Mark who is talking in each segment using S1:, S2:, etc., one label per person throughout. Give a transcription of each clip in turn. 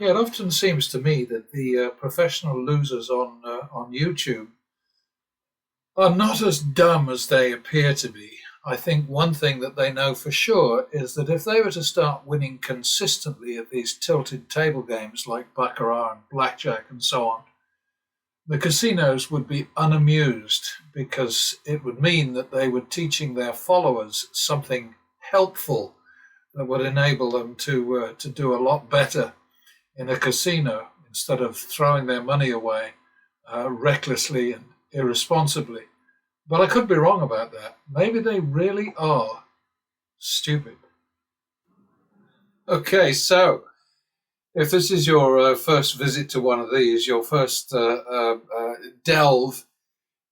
S1: Yeah, it often seems to me that the professional losers on YouTube are not as dumb as they appear to be. I think one thing that they know for sure is that if they were to start winning consistently at these tilted table games like baccarat and blackjack and so on, the casinos would be unamused because it would mean that they were teaching their followers something helpful that would enable them to do a lot better in a casino instead of throwing their money away recklessly and irresponsibly. But I could be wrong about that. Maybe they really are stupid. Okay, so if this is your first visit to one of these, your first delve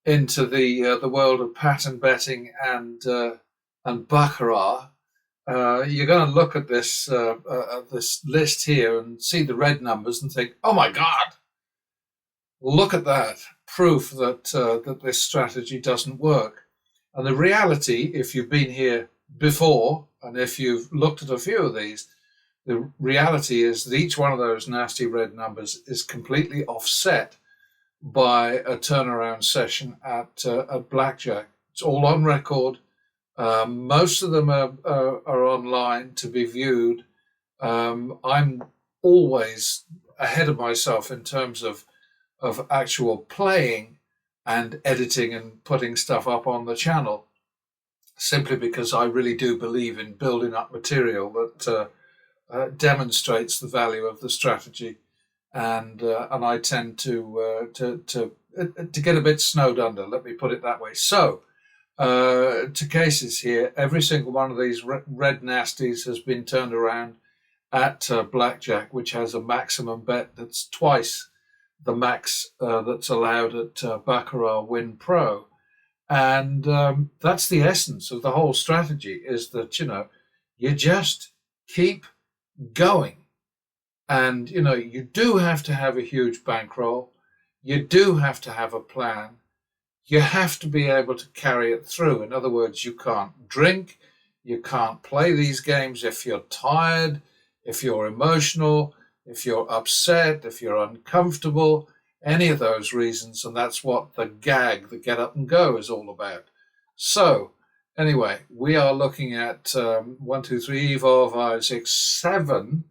S1: into the world of pattern betting and baccarat, you're going to look at this list here and see the red numbers and think, "Oh my God, look at that proof that this strategy doesn't work." And the reality, if you've been here before and if you've looked at a few of these, the reality is that each one of those nasty red numbers is completely offset by a turnaround session at blackjack. It's all on record. Most of them are online to be viewed. I'm always ahead of myself in terms of actual playing and editing and putting stuff up on the channel, simply because I really do believe in building up material that demonstrates the value of the strategy, and I tend to get a bit snowed under. Let me put it that way. So, to cases here, every single one of these red nasties has been turned around at blackjack, which has a maximum bet that's twice the max that's allowed at Baccarat Win Pro. And that's the essence of the whole strategy, is that, you just keep going. And, you do have to have a huge bankroll. You do have to have a plan. You have to be able to carry it through. In other words, you can't drink. You can't play these games if you're tired, if you're emotional, if you're upset, if you're uncomfortable, any of those reasons. And that's what the gag, the get up and go, is all about. So, anyway, we are looking at 1, 2, 3, 4, 5, 6, 7.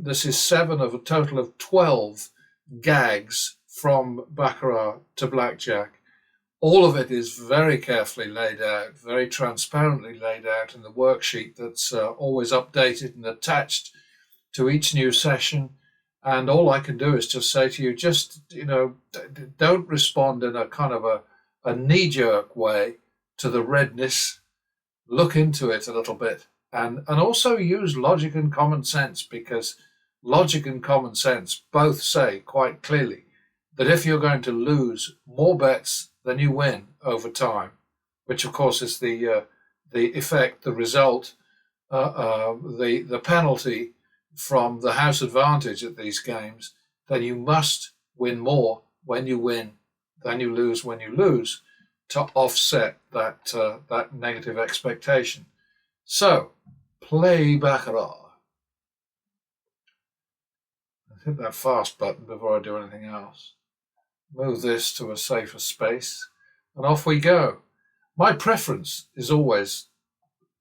S1: This is 7 of a total of 12 gags from baccarat to blackjack. All of it is very carefully laid out, very transparently laid out in the worksheet that's always updated and attached to each new session. And all I can do is just say to you, don't respond in a kind of a knee-jerk way to the redness. Look into it a little bit. And also use logic and common sense, because logic and common sense both say quite clearly that if you're going to lose more bets than you win over time, which of course is the effect, the result, the penalty from the house advantage at these games, then you must win more when you win than you lose when you lose, to offset that negative expectation. So, play baccarat. Hit that fast button before I do anything else. Move this to a safer space, and off we go. My preference is always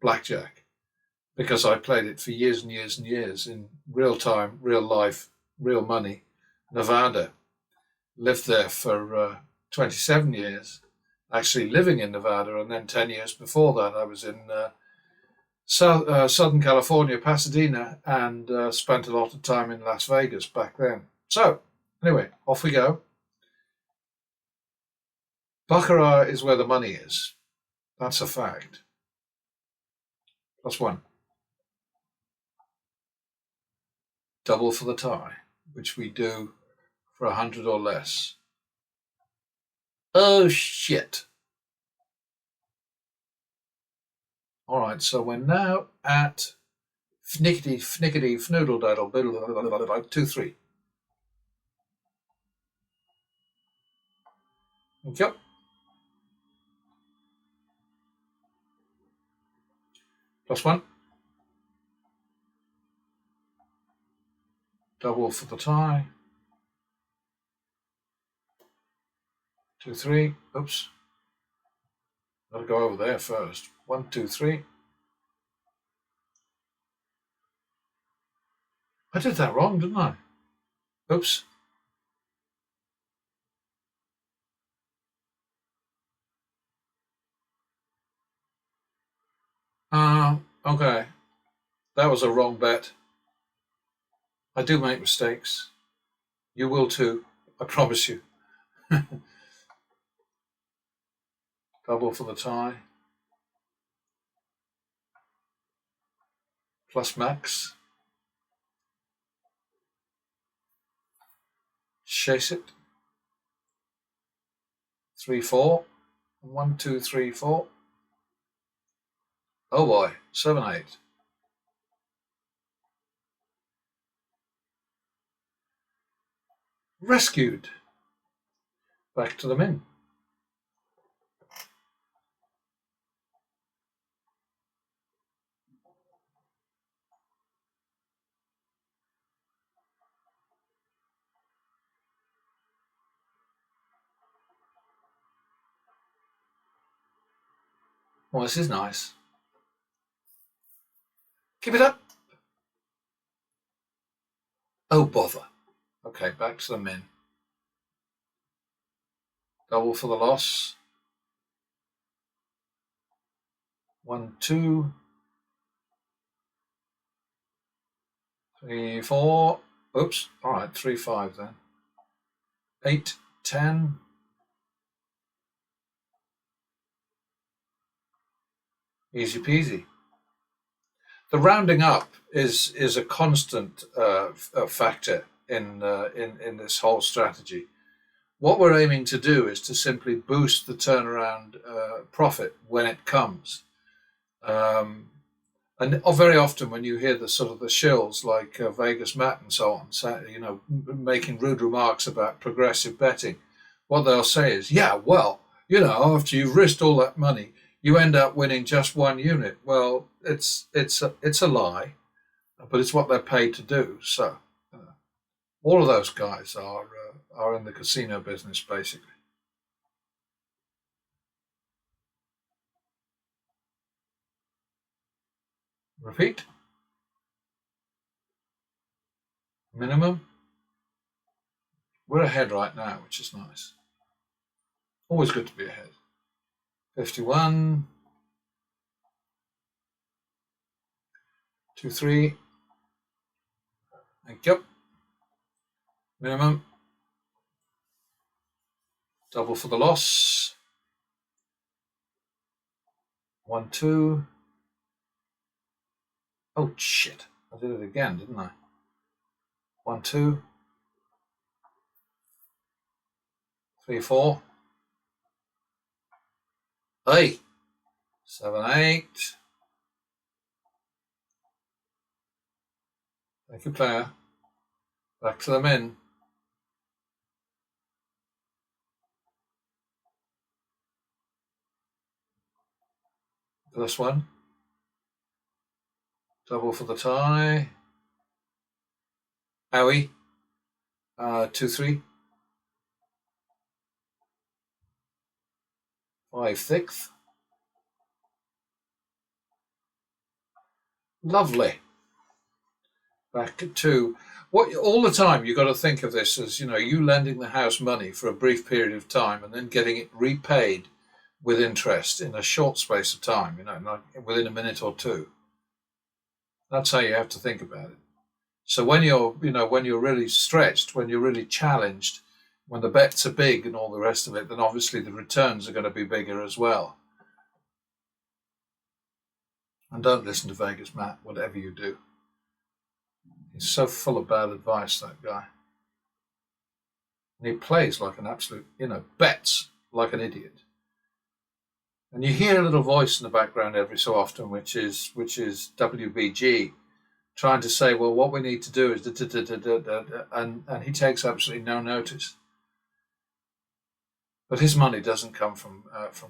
S1: blackjack, because I played it for years and years and years in real time, real life, real money, Nevada. Lived there for 27 years, actually living in Nevada, and then 10 years before that I was in Southern California, Pasadena, and spent a lot of time in Las Vegas back then. So, anyway, off we go. Baccarat is where the money is. That's a fact. +1. Double for the tie, which we do for 100 or less. Oh, shit. All right, so we're now at fnickety, fnoodle daddle, 2, 3. Yep. +1. Double for the tie. 2, 3. Oops. Gotta go over there first. 1, 2, 3. I did that wrong, didn't I? Oops. Okay. That was a wrong bet. I do make mistakes. You will too. I promise you. Double for the tie. Plus max. Chase it. 3, 4. 1, 2, 3, 4. Oh boy. 7, 8. Rescued. Back to the min. Well, this is nice. Keep it up. Oh, bother. Okay, back to the min. Double for the loss. 1, 2, 3, 4. Oops. All right, 3, 5 then. 8, 10. Easy peasy. The rounding up is a constant factor in this whole strategy. What we're aiming to do is to simply boost the turnaround profit when it comes. And very often when you hear the sort of the shills like Vegas Matt and so on, making rude remarks about progressive betting, what they'll say is, yeah, well, after you've risked all that money, you end up winning just one unit. Well, it's a lie, but it's what they're paid to do. So all of those guys are in the casino business, basically. Repeat. Minimum. We're ahead right now, which is nice. Always good to be ahead. 51. 2, 3. Thank you. Minimum. Double for the loss. 1, 2. Oh, shit. I did it again, didn't I? 1, 2. 3, 4. Hey. 7, 8. Thank you, player. Back to the min. Plus 1. Double for the tie. Owie. 2, 3. 5, 6. Lovely. Back at 2. What all the time you've got to think of this as you lending the house money for a brief period of time and then getting it repaid with interest in a short space of time. Like within a minute or two. That's how you have to think about it. So when you're really stretched, when you're really challenged, when the bets are big and all the rest of it, then obviously the returns are going to be bigger as well. And don't listen to Vegas Matt, whatever you do. He's so full of bad advice, that guy. And he plays like an absolute, bets like an idiot. And you hear a little voice in the background every so often, which is WBG, trying to say, well, what we need to do is and he takes absolutely no notice. But his money doesn't come from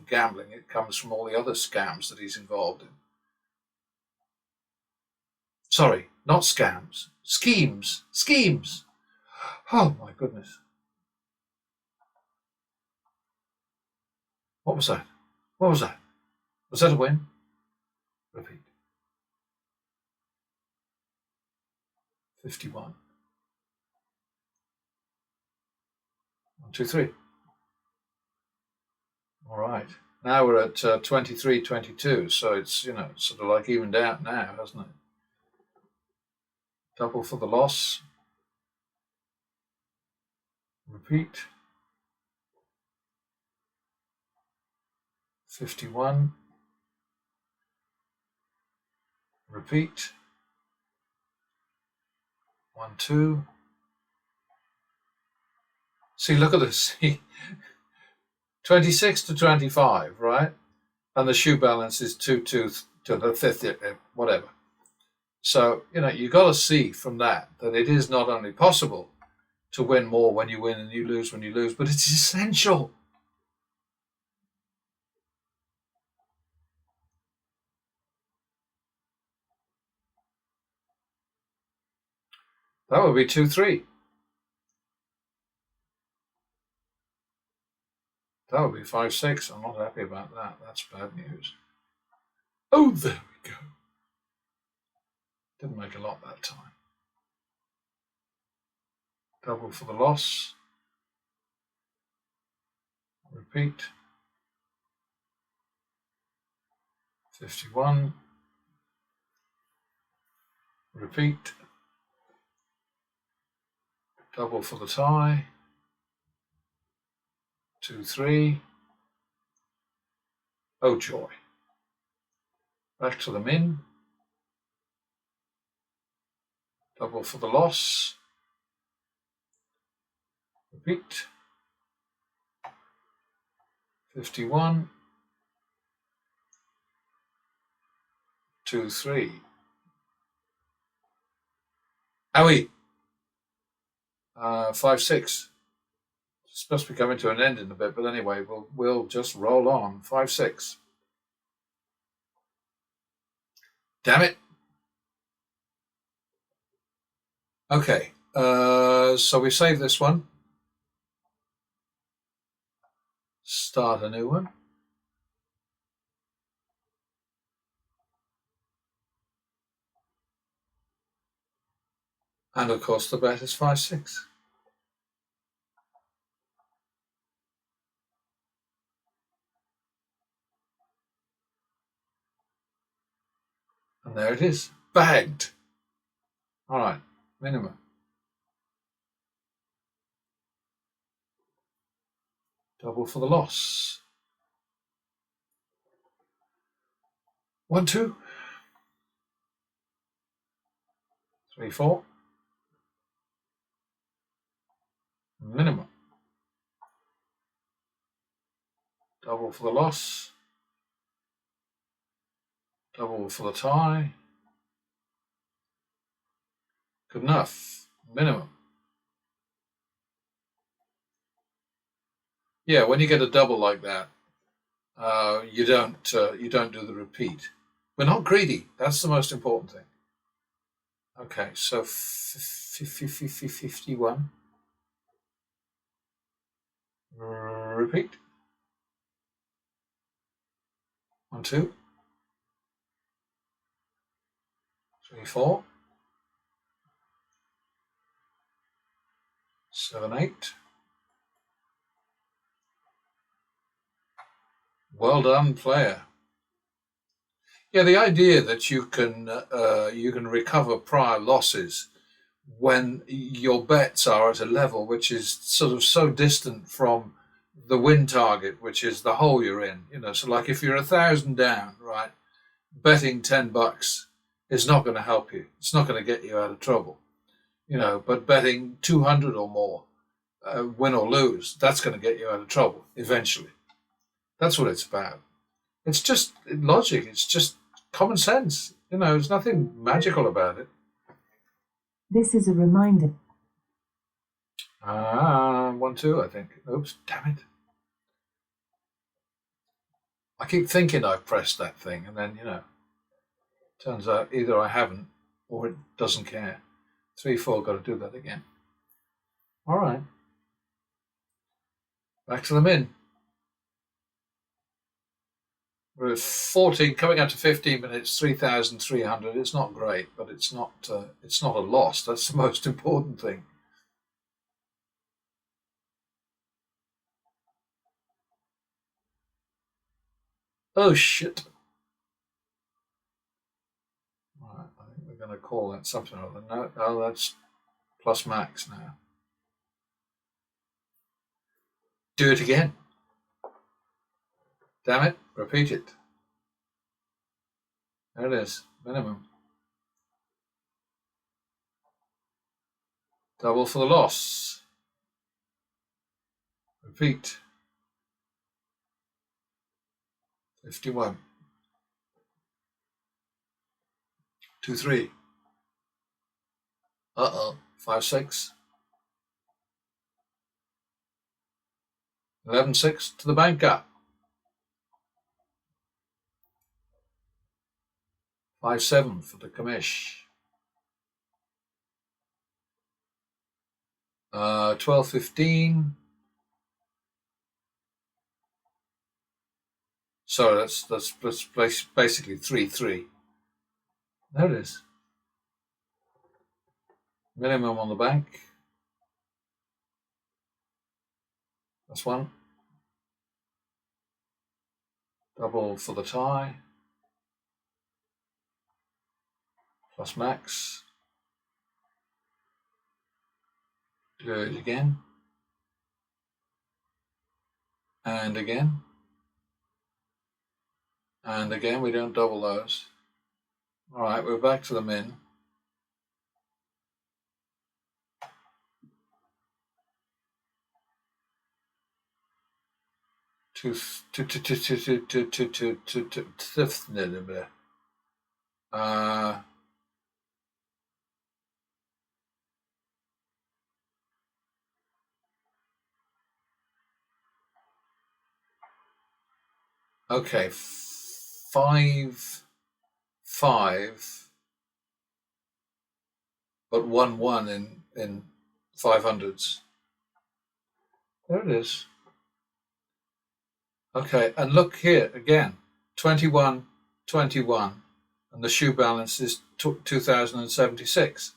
S1: gambling; it comes from all the other scams that he's involved in. Sorry, not scams. Schemes. Schemes. Oh my goodness. What was that? What was that? Was that a win? Repeat. 51. 1, 2, 3. All right. Now we're at 23, 22. So it's, sort of like evened out now, hasn't it? Double for the loss. Repeat. 51. Repeat. 1, 2. See, look at this. 26 to 25, right? And the shoe balance is 2, 2 to the fifth, whatever. So, you got to see from that it is not only possible to win more when you win and you lose when you lose, but it's essential. That would be 2, 3. That would be 5, 6. I'm not happy about that. That's bad news. Oh, there we go. Didn't make a lot that time. Double for the loss. Repeat. 51. Repeat. Double for the tie. 2, 3. Oh, joy. Back to the min. Double for the loss. Repeat. 51. 2, 3. Owie. 5, 6. It's supposed to be coming to an end in a bit, but anyway, we'll just roll on. 5, 6. Damn it. Okay, so we save this one. Start a new one. And of course the bet is 5, 6. And there it is, bagged. All right, minimum. Double for the loss. 1, 2. 3, 4. Minimum. Double for the loss. Double for the tie. Good enough. Minimum. Yeah, when you get a double like that, you don't do the repeat. We're not greedy. That's the most important thing. Okay, so 51. Repeat. 1, 2. 3, 4. 7, 8. Well done, player. Yeah, the idea that you can recover prior losses when your bets are at a level which is sort of so distant from the win target, which is the hole you're in. So like if you're 1,000 down, right, betting $10 is not going to help you. It's not going to get you out of trouble. But betting 200 or more, win or lose, that's going to get you out of trouble eventually. That's what it's about. It's just logic. It's just common sense. There's nothing magical about it.
S2: This is a reminder.
S1: 1, 2, I think. Oops, damn it. I keep thinking I've pressed that thing, and then, turns out either I haven't or it doesn't care. 3-4, got to do that again. All right. Back to the min. We're at 14, coming up to 15 minutes, 3,300. It's not great, but it's not a loss. That's the most important thing. Oh shit! Right, I think we're going to call that something or other. No, that's plus max now. Do it again. Damn it! Repeat it. There it is. Minimum. Double for the loss. Repeat. 51. 2-3. 5-6. 11-6 to the banker. 5-7 for the commish. 12-15. Sorry, that's basically 3-3. There it is. Minimum on the bank. That's one. Double for the tie. Plus max. Do it again. And again. And again, we don't double those. All right, we're back to the min. Okay, 5-5, but 1-1 in 500s. There it is. Okay, and look here again, 21, 21, and the shoe balance is 2,076.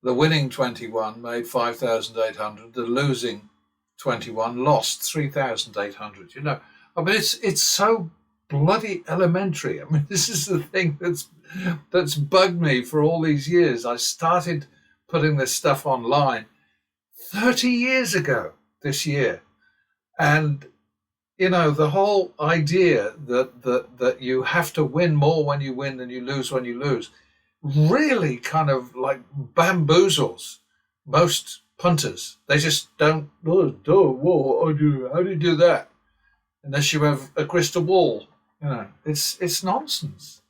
S1: The winning 21 made 5,800. The losing 21 lost 3,800. You know, I mean, it's so bloody elementary. I mean, this is the thing that's bugged me for all these years. I started putting this stuff online 30 years ago this year, and you know, the whole idea that you have to win more when you win than you lose when you lose really kind of like bamboozles most punters. They just don't, how do you do that? Unless you have a crystal ball. You know, it's nonsense.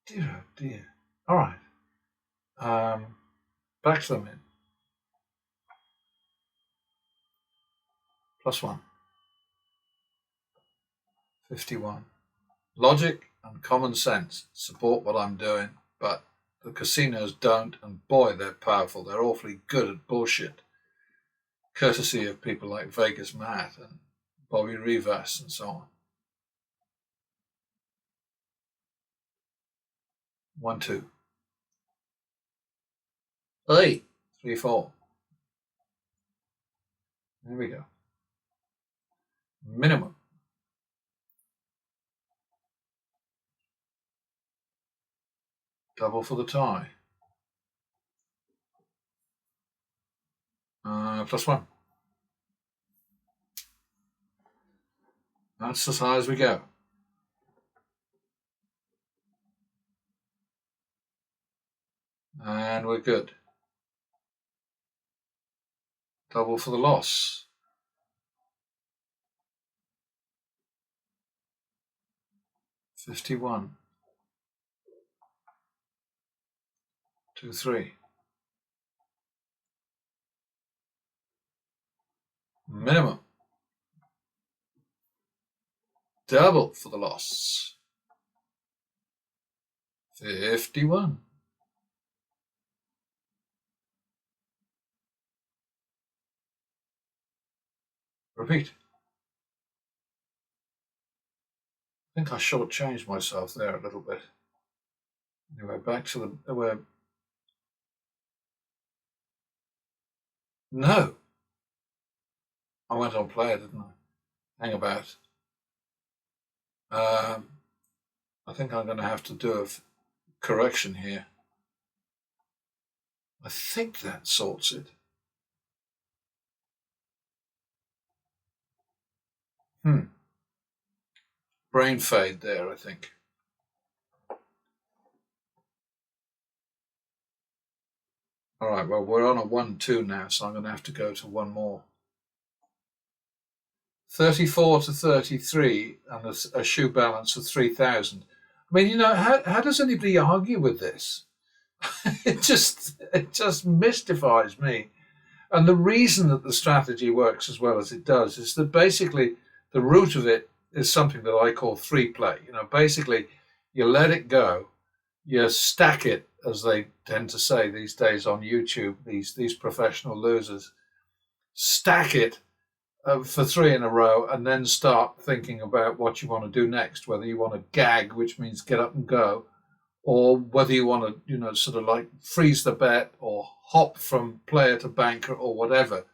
S1: Dear, oh dear. All right. Back to the min. +1. 51. Logic and common sense support what I'm doing, but the casinos don't, and boy, they're powerful. They're awfully good at bullshit. Courtesy of people like Vegas Matt and Bobby Rivas and so on. 1-2. Hey, 3-4. There we go. Minimum. Double for the tie. +1. That's as high as we go. And we're good. Double for the loss. 51. 2-3. Minimum. Double for the loss. 51. Repeat. I think I shortchanged myself there a little bit. Anyway, back to the where. No, I went on player, didn't I? Hang about. I think I'm going to have to do a correction here. I think that sorts it. Brain fade there, I think. All right, well, we're on a 1-2 now, so I'm going to have to go to one more. 34 to 33 and a shoe balance of 3,000. I mean, how does anybody argue with this? it just mystifies me. And the reason that the strategy works as well as it does is that basically the root of it is something that I call 3-play. Basically you let it go, you stack it, as they tend to say these days on YouTube, these professional losers, stack it for 3 in a row and then start thinking about what you want to do next, whether you want to gag, which means get up and go, or whether you want to, sort of like freeze the bet or hop from player to banker or whatever.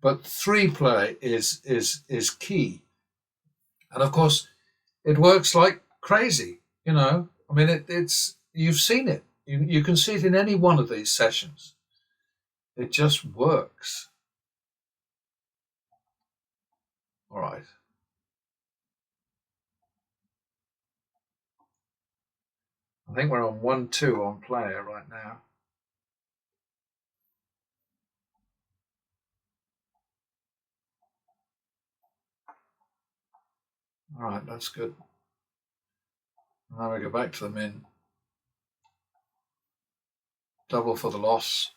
S1: But 3-play is key. And of course, it works like crazy, I mean, it's you've seen it. You can see it in any one of these sessions. It just works. All right. I think we're on 1-2 on player right now. All right, that's good. And now we go back to the min. Double for the loss.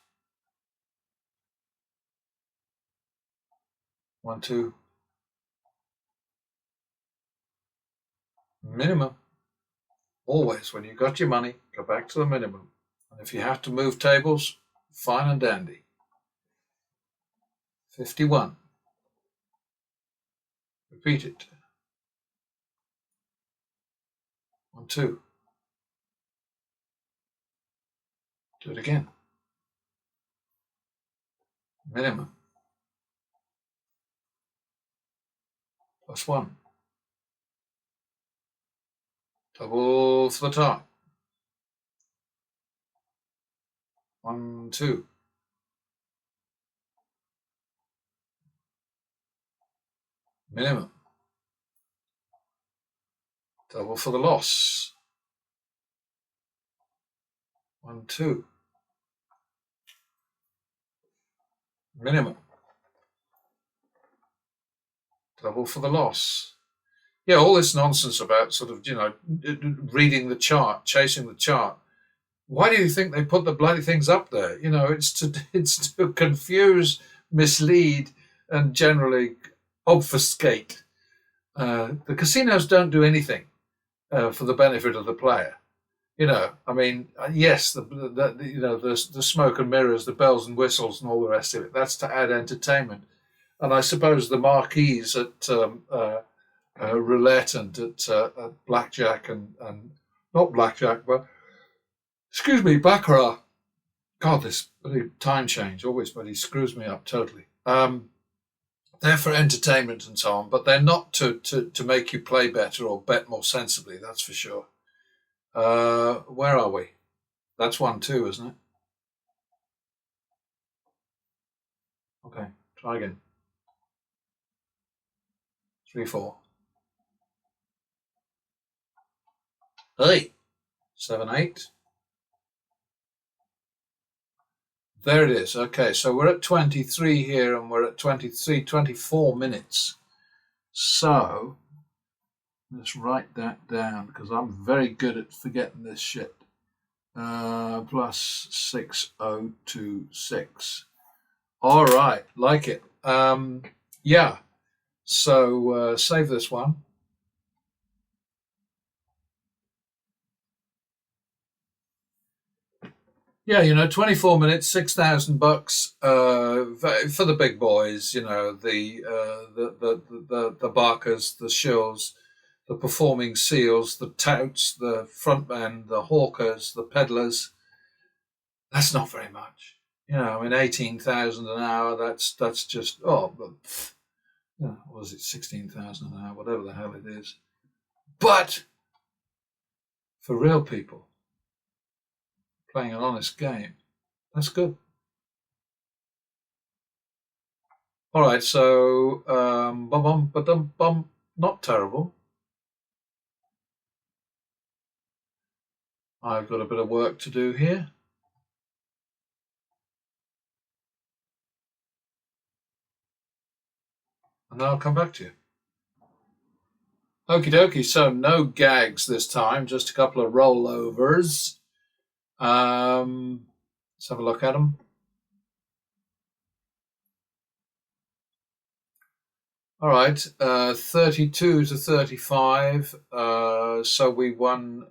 S1: 1-2. Minimum. Always, when you've got your money, go back to the minimum. And if you have to move tables, fine and dandy. 51. Repeat it. 1-2. Do it again. Minimum. +1. Double for the top. 1-2. Minimum. Double for the loss. 1-2. Minimum. Double for the loss. Yeah, all this nonsense about sort of, reading the chart, chasing the chart. Why do you think they put the bloody things up there? It's to confuse, mislead, and generally obfuscate. The casinos don't do anything for the benefit of the player. I mean, yes, the smoke and mirrors, the bells and whistles, and all the rest of it. That's to add entertainment. And I suppose the marquees at roulette and at blackjack and not blackjack, but excuse me, baccarat. God, this bloody time change always bloody screws me up totally. They're for entertainment and so on, but they're not to make you play better or bet more sensibly. That's for sure. Where are we? That's 1-2, isn't it? Okay, try again. 3-4. Hey, 7-8. There it is. Okay, so we're at 23 here and we're at 24 minutes. So let's write that down because I'm very good at forgetting this shit. Plus 6026. All right, like it. Yeah. So save this one. Yeah, 24 minutes, $6,000 for the big boys. The barkers, the shills, the performing seals, the touts, the frontmen, the hawkers, the peddlers. That's not very much. 18,000 an hour. That's just what is it, 16,000 an hour, whatever the hell it is. But for real people playing an honest game, that's good. All right, so not terrible. I've got a bit of work to do here, and then I'll come back to you. Okie dokie. So no gags this time, just a couple of rollovers. Let's have a look at them. All right, 32 to 35. So we won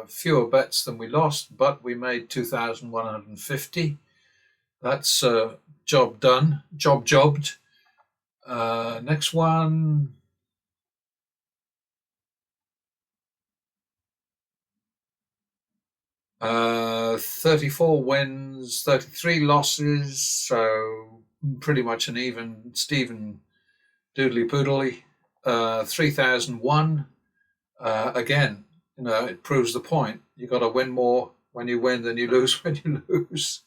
S1: fewer bets than we lost, but we made 2,150. That's job done, jobbed. Next one. 34 wins, 33 losses, so pretty much an even Steven doodly poodly. 3,001. Again, it proves the point. You got to win more when you win than you lose when you lose.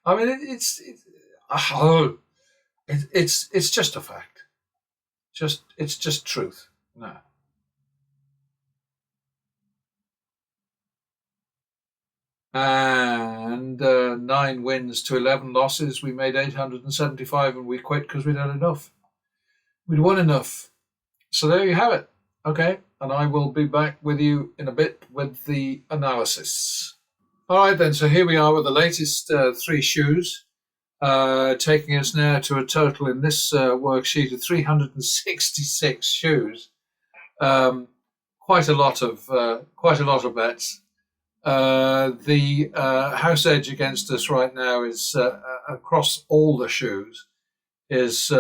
S1: I mean, it's just a fact. It's just truth. No. And 9 wins to 11 losses. We made 875 and we quit because we'd had enough. We'd won enough. So there you have it. Okay, and I will be back with you in a bit with the analysis. All right then, so here we are with the latest 3 shoes, taking us now to a total in this worksheet of 366 shoes. Quite a lot of bets. The house edge against us right now is across all the shoes is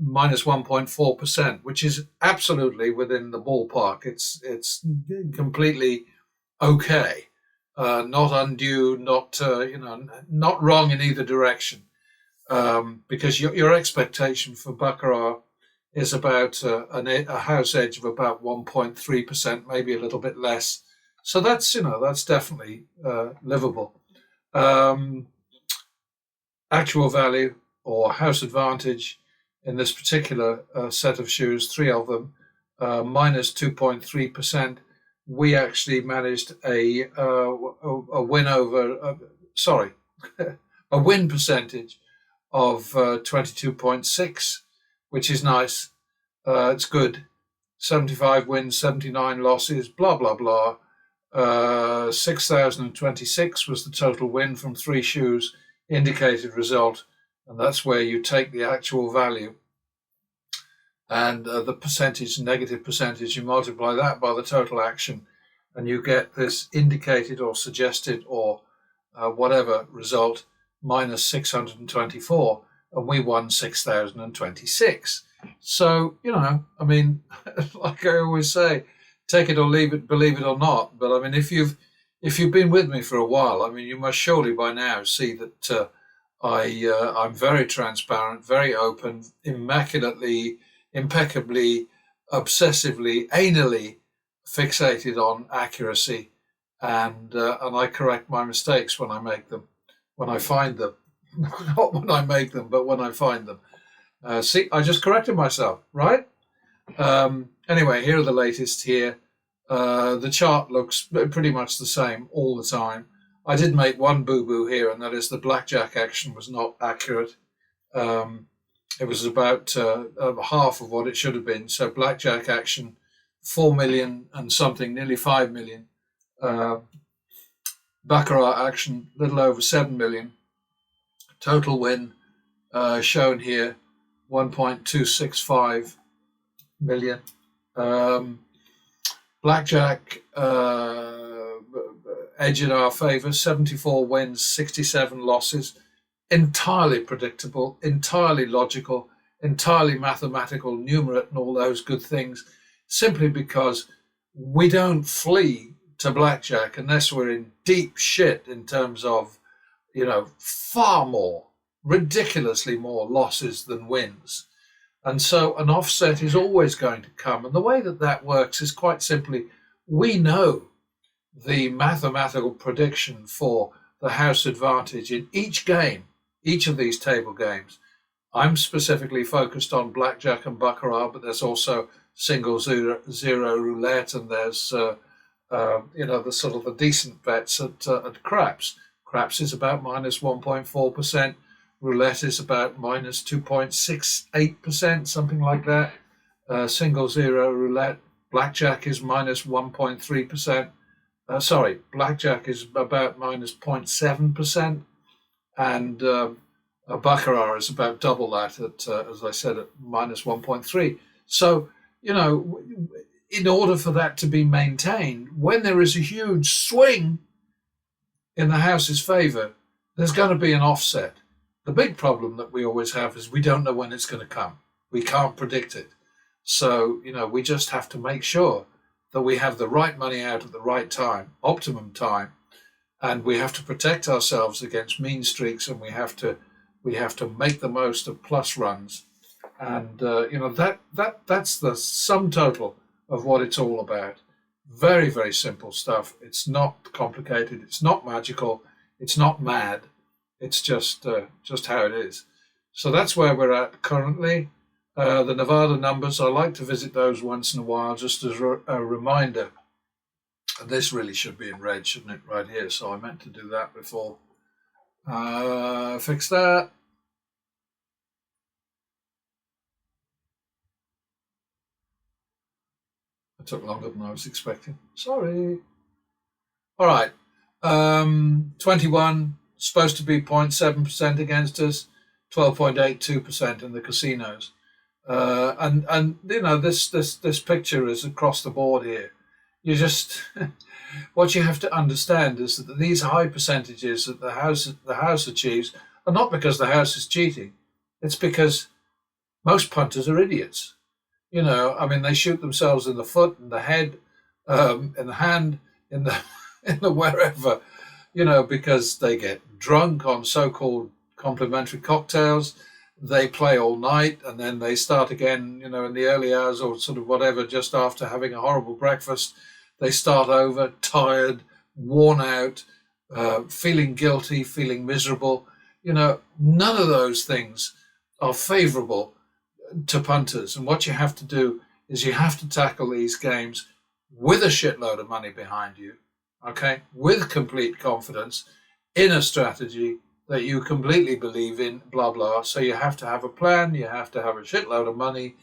S1: minus 1.4%, which is absolutely within the ballpark. It's completely okay, not undue, not wrong in either direction, because your expectation for baccarat is about a house edge of about 1.3%, maybe a little bit less. So that's definitely livable. Actual value or house advantage in this particular set of shoes, 3 of them, minus 2.3%. We actually managed a win over, a win percentage of 22.6, which is nice. It's good. 75 wins, 79 losses, blah, blah, blah. 6,026 was the total win from 3 shoes, indicated result, and that's where you take the actual value and the percentage, negative percentage, you multiply that by the total action, and you get this indicated or suggested or whatever result, minus 624, and we won 6,026. So, I mean, like I always say, take it or leave it, believe it or not. But I mean, if you've been with me for a while, I mean, you must surely by now see that I'm very transparent, very open, immaculately, impeccably, obsessively, anally fixated on accuracy, and I correct my mistakes when I make them, when I find them, not when I make them, but when I find them. See, I just corrected myself, right? Anyway, here are the latest here. The chart looks pretty much the same all the time. I did make one boo-boo here, and that is the blackjack action was not accurate. It was about half of what it should have been. So blackjack action, 4 million and something, nearly 5 million. Baccarat action, little over 7 million. Total win shown here, 1.265 million. Blackjack edge in our favour. 74 wins, 67 losses. Entirely predictable, entirely logical, entirely mathematical, numerate, and all those good things, simply because we don't flee to blackjack unless we're in deep shit in terms of, far more, ridiculously more losses than wins. And so an offset is always going to come. And the way that works is quite simply, we know the mathematical prediction for the house advantage in each game, each of these table games. I'm specifically focused on blackjack and baccarat, but there's also single zero roulette, and there's the sort of the decent bets at craps. Craps is about minus 1.4%. Roulette is about minus 2.68%, something like that. Single zero roulette. Blackjack is minus 1.3%. Blackjack is about minus 0.7%. And baccarat is about double that, as I said, at minus 1.3. So, in order for that to be maintained, when there is a huge swing in the house's favour, there's going to be an offset. The big problem that we always have is we don't know when it's going to come. We can't predict it. So, we just have to make sure that we have the right money out at the right time, optimum time, and we have to protect ourselves against mean streaks, and we have to make the most of plus runs. And, that's the sum total of what it's all about. Very, very simple stuff. It's not complicated. It's not magical. It's not mad. It's just how it is. So that's where we're at currently. The Nevada numbers, I like to visit those once in a while, just as a reminder. And this really should be in red, shouldn't it, right here? So I meant to do that before. Fix that. It took longer than I was expecting. Sorry. All right. 21, supposed to be 0.7% against us, 12.82% in the casinos. This picture is across the board here. You just what you have to understand is that these high percentages that the house achieves are not because the house is cheating. It's because most punters are idiots. They shoot themselves in the foot, in the head, in the hand, in the wherever, because they get drunk on so-called complimentary cocktails. They play all night and then they start again, in the early hours or sort of whatever, just after having a horrible breakfast. They start over, tired, worn out, feeling guilty, feeling miserable. None of those things are favorable to punters. And what you have to do is you have to tackle these games with a shitload of money behind you, okay, with complete confidence in a strategy that you completely believe in, blah, blah. So you have to have a plan, you have to have a shitload of money,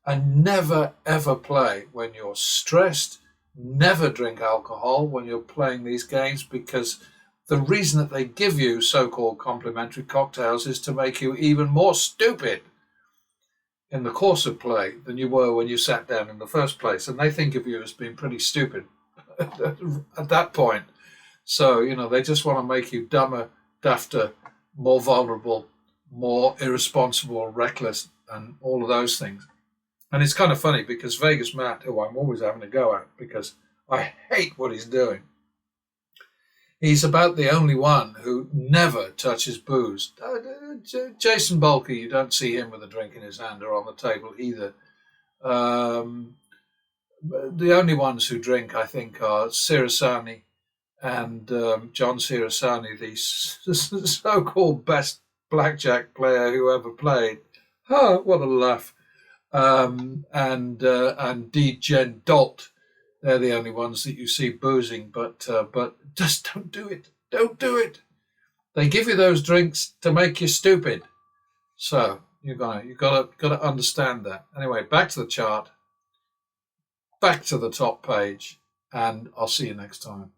S1: and never, ever play when you're stressed. Never drink alcohol when you're playing these games, because the reason that they give you so-called complimentary cocktails is to make you even more stupid in the course of play than you were when you sat down in the first place. And they think of you as being pretty stupid at that point. So, they just want to make you dumber, dafter, more vulnerable, more irresponsible, reckless, and all of those things. And it's kind of funny because Vegas Matt, who I'm always having a go at because I hate what he's doing, he's about the only one who never touches booze. Jason Bulker, you don't see him with a drink in his hand or on the table either. The only ones who drink, I think, are Sirasani and John Sirasani, the so-called best blackjack player who ever played. Oh, what a laugh. And D-Gen Dolt. They're the only ones that you see boozing, but just don't do it. Don't do it. They give you those drinks to make you stupid. So you gotta understand that. Anyway, back to the chart, back to the top page, and I'll see you next time.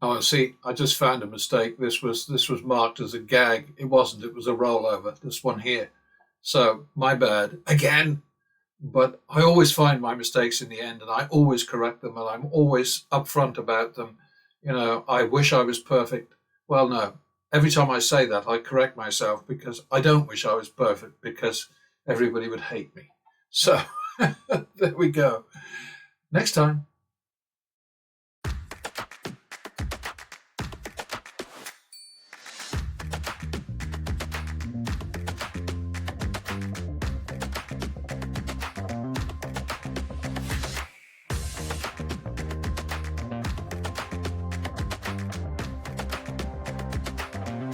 S1: Oh, see, I just found a mistake. This was marked as a gag. It wasn't. It was a rollover. This one here. So my bad again. but I always find my mistakes in the end, and I always correct them, and I'm always upfront about them. I wish I was perfect. Well, no. Every time I say that, I correct myself because I don't wish I was perfect because everybody would hate me. So there we go. Next time.